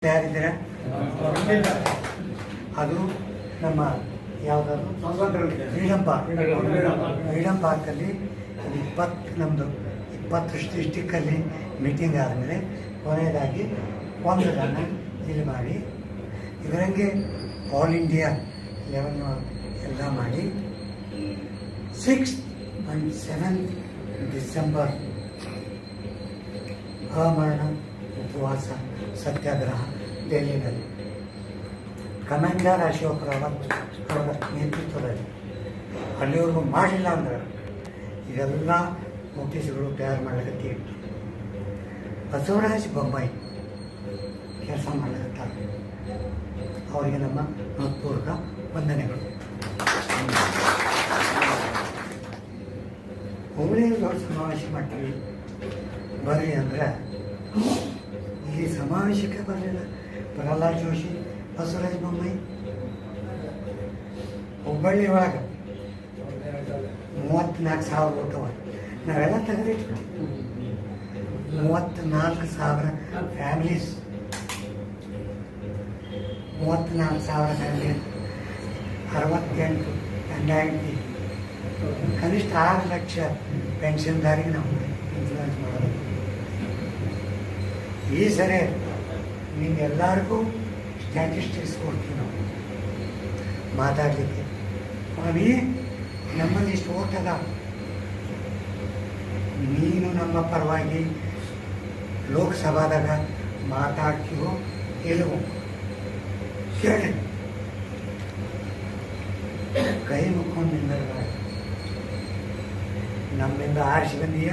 ಯಾರಿದ್ದೀರಾ? ಅದು ನಮ್ಮ ಯಾವುದಾದ್ರು ಫ್ರೀಡಮ್ ಪಾರ್ಕಲ್ಲಿ ನಮ್ಮದು 20 ಡಿಸ್ಟಿಕ್ಕಲ್ಲಿ ಮೀಟಿಂಗ್ ಆದಮೇಲೆ ಕೊನೆಯದಾಗಿ ಒಂದು ರನ್ ಇಲ್ಲಿ ಮಾಡಿ ಇದರಂಗೆ ಆಲ್ ಇಂಡಿಯಾ ಲೆವೆಲ್ ಎಲ್ಲ ಮಾಡಿ 6 and 7 ಡಿಸೆಂಬರ್ ಅಮರಣ ಉಪವಾಸ ಸತ್ಯಾಗ್ರಹ ದೆಹಲಿಯಲ್ಲಿ ಕಮಾಂಡರ್ ಅಶೋಕ್ ರಾವತ್ ಅವರ ನೇತೃತ್ವದಲ್ಲಿ ಅಲ್ಲಿವರೆಗೂ ಮಾಡಿಲ್ಲ ಅಂದ್ರೆ ಇದೆಲ್ಲ ನೋಟಿಸ್ಗಳು ತಯಾರು ಮಾಡಲಿಕ್ಕೆ ಬಸವರಾಜ ಬೊಮ್ಮಾಯಿ ಕೆಲಸ ಮಾಡಲಿದ್ದಾರೆ. ಅವರಿಗೆ ನಮ್ಮ ಹೃತ್ಪೂರ್ವಕ ವಂದನೆಗಳು. ಹುಬ್ಬಳ್ಳಿಯಲ್ಲಿ ಸಮಾವೇಶ ಮಾಡ್ತೀವಿ ಬರ್ರಿ ಅಂದರೆ ಇಲ್ಲಿ ಸಮಾವೇಶಕ್ಕೆ ಬರಲಿಲ್ಲ. ಪ್ರಹ್ಲಾದ್ ಜೋಶಿ, ಬಸವರಾಜ ಬೊಮ್ಮಾಯಿ ಹುಬ್ಬಳ್ಳಿ ಒಳಗೆ 34,000 ಓಟವ ನಾವೆಲ್ಲ ತೆಗೆದಿಟ್ಟು 34,000 ಫ್ಯಾಮಿಲೀಸ್ 34,000 ಫ್ಯಾಮಿಲೀಸ್ 68 NIT ಕನಿಷ್ಠ 6 ಲಕ್ಷ ಪೆನ್ಷನ್ದಾರಿಗೆ ನಾವು ಇನ್ಶೂರೆನ್ಸ್ ಮಾಡೋದು. ಈ ಸರಿ ನಿಮ್ಗೆಲ್ಲರಿಗೂ ಸ್ಟ್ಯಾಟಿಸ್ಟಿಕ್ಸ್ ಕೊಡ್ತೀವಿ ನಾವು ಮಾತಾಡಲಿಕ್ಕೆ. ಸ್ವಾಮಿ ನಮ್ಮಲ್ಲಿ ಇಷ್ಟು ಓಟ್ ಅದ, ನೀನು ನಮ್ಮ ಪರವಾಗಿ ಲೋಕಸಭಾದಾಗ ಮಾತಾಡ್ತೀವೋ ಇಲ್ಲವೋ ಹೇಳಿ. ಕೈ ಮುಕ್ಕೊಂಡು ನಿಂದಿರಬೇಡ. ನಮ್ಮಿಂದ ಆರಿಸಿ ಬಂದೀಯ,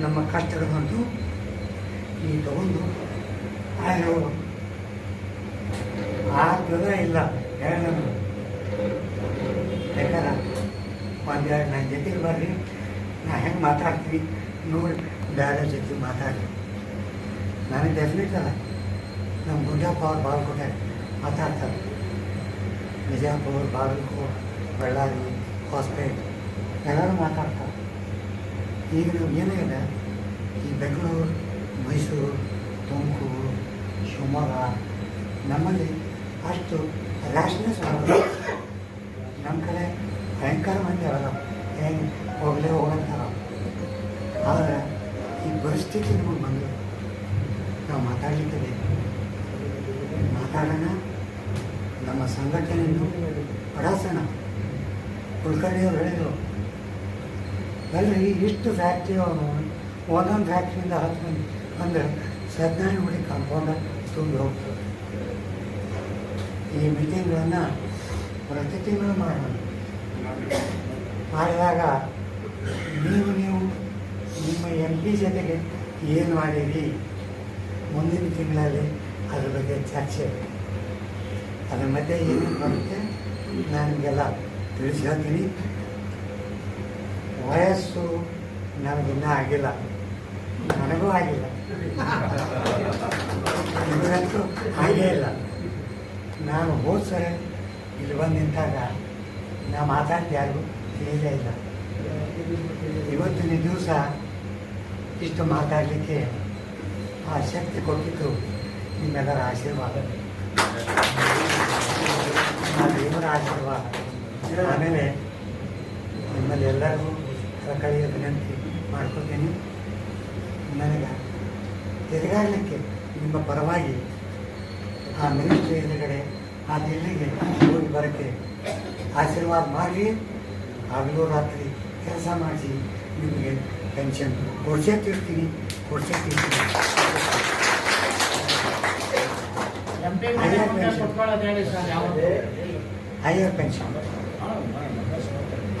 ನಮ್ಮ ಕಷ್ಟಗಳಂತೂ ನೀ ತಗೊಂಡು ಹೇಳೋದು ಆಗ್ತದ ಇಲ್ಲ ಹೇಳೋದು. ಯಾಕಂದ್ರೆ ಒಂದೆರಡು ನನ್ನ ಜೊತೆಗೆ ಬರ್ರಿ, ನಾ ಹೆಂಗೆ ಮಾತಾಡ್ತೀವಿ ನೋಡಿ ಬೇರೆ ಜೊತೆ ಮಾತಾಡಿ. ನನಗೆ ಡೆಫಿನೆಟ್ ಅಲ್ಲ, ನಮ್ಮ ಗುಡ್ಡಪ್ಪ ಅವ್ರು ಬಾಗಲಕೋಟೆ ಮಾತಾಡ್ತಾರೆ, ನಿಜಾಪುರ, ಬಾಗಲಕೋಟೆ, ಬಳ್ಳಾರಿ, ಹೊಸಪೇಟೆ ಎಲ್ಲರೂ ಮಾತಾಡ್ತಾರೆ. ಈಗ ನಾವು ಏನಾಗಿದೆ, ಈ ಬೆಂಗಳೂರು, ಮೈಸೂರು, ತುಮಕೂರು, ಶಿವಮೊಗ್ಗ ನಮ್ಮಲ್ಲಿ ಅಷ್ಟು ರ್ಯಾಶ್ನೆಸ್ ಆಗೋದು. ನಮ್ಮ ಕಡೆ ಭಯಂಕರ ಮಂದಿ ಅವಲ್ಲ, ಹೆಂಗೆ ಹೋಗಂತಾರ. ಆದರೆ ಈ ಪರಿಸ್ಥಿತಿ ನಮಗೆ ಬಂದು ನಾವು ಮಾತಾಡಲಿಕ್ಕೆ ಬೇಕು. ಮಾತಾಡೋಣ, ನಮ್ಮ ಸಂಘಟನೆಯನ್ನು ಬಡಾಸೋಣ. ಕುಲಕರ್ಣಿಯವ್ರು ಹೇಳಿದರು, ಅಲ್ಲಿ ಇಷ್ಟು ಫ್ಯಾಕ್ಟ್ರಿ ಅವನು ಒಂದೊಂದು ಫ್ಯಾಕ್ಟ್ರಿಯಿಂದ 10 ಮಂದಿ ಅಂದರೆ 17 ಗುಡಿ ಕಾಂಪೌಂಡ ತುಂಬಿ ಹೋಗ್ತದೆ. ಈ ಮೀಟಿಂಗ್ಗಳನ್ನು ಪ್ರತಿ ತಿಂಗಳು ಮಾಡೋಣ. ಮಾಡಿದಾಗ ನೀವು ನಿಮ್ಮ MP ಜೊತೆಗೆ ಏನು ಮಾಡಿರಿ ಮುಂದಿನ ತಿಂಗಳಲ್ಲಿ ಅದ್ರ ಬಗ್ಗೆ ಚರ್ಚೆ. ಅದ್ರ ಮಧ್ಯೆ ಏನು ಬರುತ್ತೆ ನಾನು ನಿಮಗೆಲ್ಲ ತಿಳಿಸಿ ಹೇಳ್ತೀನಿ. ವಯಸ್ಸು ನನಗಿನ್ನೂ ಆಗಿಲ್ಲ, ನನಗೂ ಆಗಿಲ್ಲ, ನಿಮಗಂತೂ ಆಗೇ ಇಲ್ಲ. ನಾನು ಹೋದ ಸರಿ ಇಲ್ಲಿ ಬಂದು ನಿಂತಾಗ ನಾ ಮಾತಾಡಿದ ಯಾರಿಗೂ ತಿಳಿಯಲೇ ಇಲ್ಲ. ಇವತ್ತಿನ ದಿವಸ ಇಷ್ಟು ಮಾತಾಡಲಿಕ್ಕೆ ಆ ಶಕ್ತಿ ಕೊಟ್ಟಿದ್ದು ನಿಮ್ಮೆಲ್ಲರ ಆಶೀರ್ವಾದ, ಆ ದೇವರ ಆಶೀರ್ವಾದ. ಆಮೇಲೆ ನಿಮ್ಮಲ್ಲಿ ಎಲ್ಲರಿಗೂ ಕಳಕಳಿಯ ವಿನಂತಿ ಮಾಡ್ಕೊತೀನಿ. ನನಗೆ ತಿರುಗಾಡಲಿಕ್ಕೆ ನಿಮ್ಮ ಪರವಾಗಿ ಆ ಮಿನಿಸ್ಟ್ರಿ ಎದುರುಗಡೆ ಆ ದಿಲ್ಲಿಗೆ ಹೋಗಿ ಬರೋಕ್ಕೆ ಆಶೀರ್ವಾದ ಮಾಡಿ, ಹಗಲು ರಾತ್ರಿ ಕೆಲಸ ಮಾಡಿಸಿ ನಿಮಗೆ ಪೆನ್ಷನ್ ಕೊಡ್ಸೇ ತಿರ್ತೀನಿ.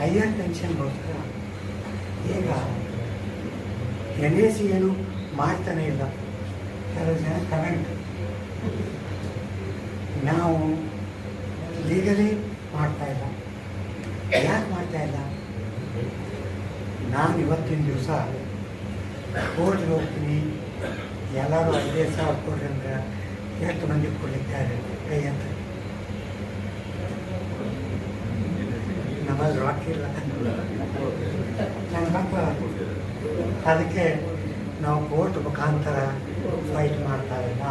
ಹೈಯರ್ ಪೆನ್ಷನ್ಗೋಸ್ಕರ ಈಗ NAC ಏನು ಮಾಡ್ತಾನೆ ಇಲ್ಲ. ಕೆಲವು ಜನ ಕಮೆಂಟ್, ನಾವು ಲೀಗಲಿ ಮಾಡ್ತಾಯಿಲ್ಲ. ಯಾಕೆ ಮಾಡ್ತಾಯಿಲ್ಲ? ನಾನು ಇವತ್ತಿನ ದಿವಸ ಕೋರ್ಟ್ಗೆ ಹೋಗ್ತೀನಿ, ಎಲ್ಲರೂ 5,000 ಕೊಡ್ರಿ ಅಂದ್ರೆ ಎಷ್ಟು ಮಂದಿ ಕೊಡ್ಲಿಕ್ಕಾರೆ ಕೈ ಅಂತ. ನಮ್ಮಲ್ಲಿ ರೊಕ್ಕ ಇಲ್ಲ, ನನ್ನ ಮಕ್ಕಳು ಅದಕ್ಕೆ ನಾವು ಕೋರ್ಟ್ ಮುಖಾಂತರ ಫೈಟ್ ಮಾಡ್ತಾ ಇಲ್ಲ.